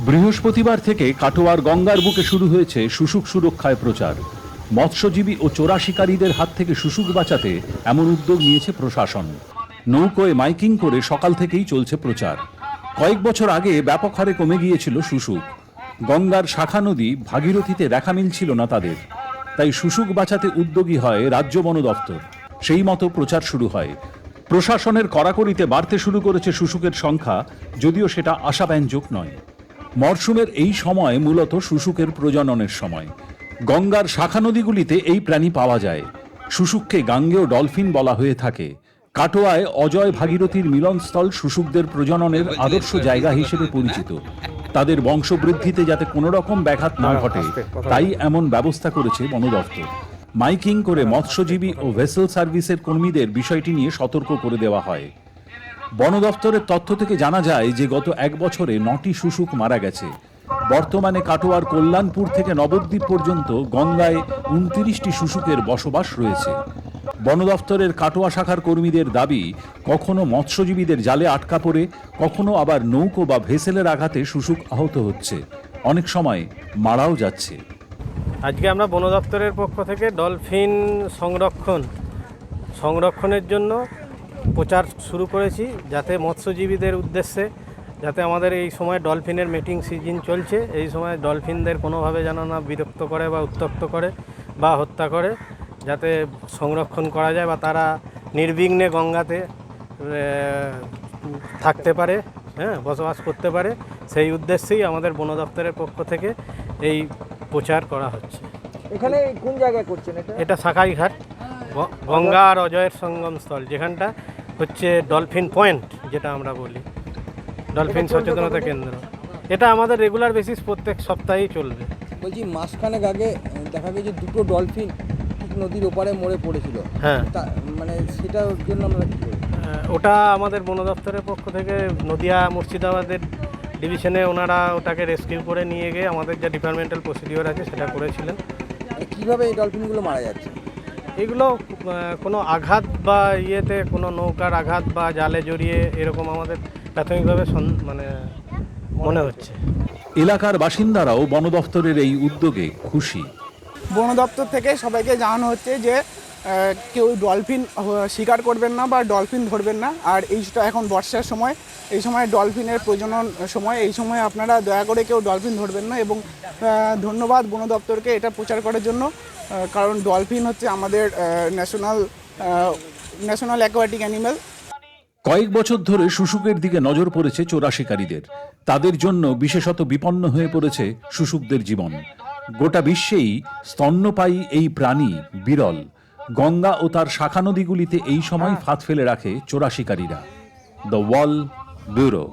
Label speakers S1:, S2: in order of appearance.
S1: বৃহস্পতিবার থেকে কাটোয়ার গঙ্গার বুকে শুরু হয়েছে শুশুক সুরক্ষায় প্রচার। মৎস্যজীবী ও চোরা শিকারীদের হাত থেকে শুশুক বাঁচাতে এমন উদ্যোগ নিয়েছে প্রশাসন। নৌকোয় মাইকিং করে সকাল থেকেই চলছে প্রচার। কয়েক বছর আগে ব্যাপক হারে কমে গিয়েছিল শুশুক। গঙ্গার শাখা নদী ভাগীরথীতে দেখা মিলছিল না তাদের, তাই শুশুক বাঁচাতে উদ্যোগী হয় রাজ্য বন দফতর। সেই মতো প্রচার শুরু হয়। প্রশাসনের কড়াকড়িতে বাড়তে শুরু করেছে শুশুকের সংখ্যা, যদিও সেটা আশাব্যঞ্জক নয়। মরশুমের এই সময় মূলত শুশুকের প্রজননের সময়। গঙ্গার শাখা নদীগুলিতে এই প্রাণী পাওয়া যায়। শুশুককে গাঙ্গেয় ডলফিন বলা হয়ে থাকে। কাটোয়ায় অজয় ভাগীরথীর মিলনস্থল শুশুকদের প্রজননের আদর্শ জায়গা হিসেবে পরিচিত। তাদের বংশবৃদ্ধিতে যাতে কোনো রকম ব্যাঘাত না ঘটে, তাই এমন ব্যবস্থা করেছে বন দফতর। মাইকিং করে মৎস্যজীবী ও ভেসেল সার্ভিসের কর্মীদের বিষয়টি নিয়ে সতর্ক করে দেওয়া হয়। বন দফতরের তথ্য থেকে জানা যায় যে গত এক বছরে 9টি শুশুক মারা গেছে। বর্তমানে কাটোয়ার কল্যাণপুর থেকে নবদ্বীপ পর্যন্ত গঙ্গায় 29টি শুশুকের বসবাস রয়েছে। বন দফতরের কাটোয়া শাখার কর্মীদের দাবি, কখনো মৎস্যজীবীদের জালে আটকা পড়ে, কখনো আবার নৌকো বা ভেসেলের আঘাতে শুশুক আহত হচ্ছে, অনেক সময় মারাও যাচ্ছে।
S2: আজকে আমরা বন দপ্তরের পক্ষ থেকে ডলফিন সংরক্ষণের জন্য প্রচার শুরু করেছি, যাতে মৎস্যজীবীদের উদ্দেশ্যে, যাতে আমাদের এই সময় ডলফিনের মিটিং সিজন চলছে, এই সময় ডলফিনদের কোনোভাবে যেন না বিরক্ত করে বা উত্ত্যক্ত করে বা হত্যা করে, যাতে সংরক্ষণ করা যায় বা তারা নির্বিঘ্নে গঙ্গাতে থাকতে পারে, বসবাস করতে পারে। সেই উদ্দেশ্যেই আমাদের বন দপ্তরের পক্ষ থেকে এই প্রচার করা হচ্ছে।
S3: এখানে কোন জায়গায় করছেন
S2: এটা সাকাইঘাট, গঙ্গা আর অজয়ের সঙ্গমস্থল, যেখানটা হচ্ছে ডলফিন পয়েন্ট, যেটা আমরা বলি ডলফিন সচেতনতা কেন্দ্র। এটা আমাদের রেগুলার বেসিস প্রত্যেক সপ্তাহেই চলবে।
S3: বলছি, মাসখানেক আগে দেখা গেছে দুটো ডলফিন নদীর ওপারে মরে পড়েছিল।
S2: হ্যাঁ,
S3: মানে সেটার জন্য আমরা কী করি?
S2: ওটা আমাদের বন দপ্তরের পক্ষ থেকে নদিয়া মুর্শিদাবাদের ডিভিশনে ওনারা ওটাকে রেস্কিউ করে নিয়ে গিয়ে আমাদের যে ডিপার্টমেন্টাল প্রসিডিওর আছে সেটা করেছিলেন।
S3: কীভাবে এই ডলফিনগুলো মারা যাচ্ছে?
S2: এগুলো কোনো আঘাত বা ইয়েতে, কোনো নৌকার আঘাত বা জালে জড়িয়ে, এরকম আমাদের প্রাথমিকভাবে মনে হচ্ছে।
S1: এলাকার বাসিন্দারাও বন দফতরের এই উদ্যোগে খুশি।
S4: বন দপ্তর থেকে সবাইকে জানানো হচ্ছে যে কেউ ডলফিন শিকার করবেন না বা ডলফিন ধরবেন না। আর এইটা এখন বর্ষার সময়, এই সময় ডলফিনের প্রজনন সময়, এই সময় আপনারা দয়া করে কেউ ডলফিন ধরবেন না। এবং ধন্যবাদ বন দপ্তরকে এটা প্রচার করার জন্য, কারণ ডলফিন হচ্ছে আমাদের ন্যাশনাল অ্যাকোয়াটিক অ্যানিম্যাল।
S1: কয়েক বছর ধরে শুশুকের দিকে নজর পড়েছে চোরা শিকারীদের। তাদের জন্য বিশেষত বিপন্ন হয়ে পড়েছে শুশুকদের জীবন। গোটা বিশ্বেই স্তন্যপায়ী এই প্রাণী বিরল। গঙ্গা ও তার শাখা নদীগুলিতে এই সময় ফাঁদ ফেলে রাখে চোরা শিকারীরা। The wall bureau.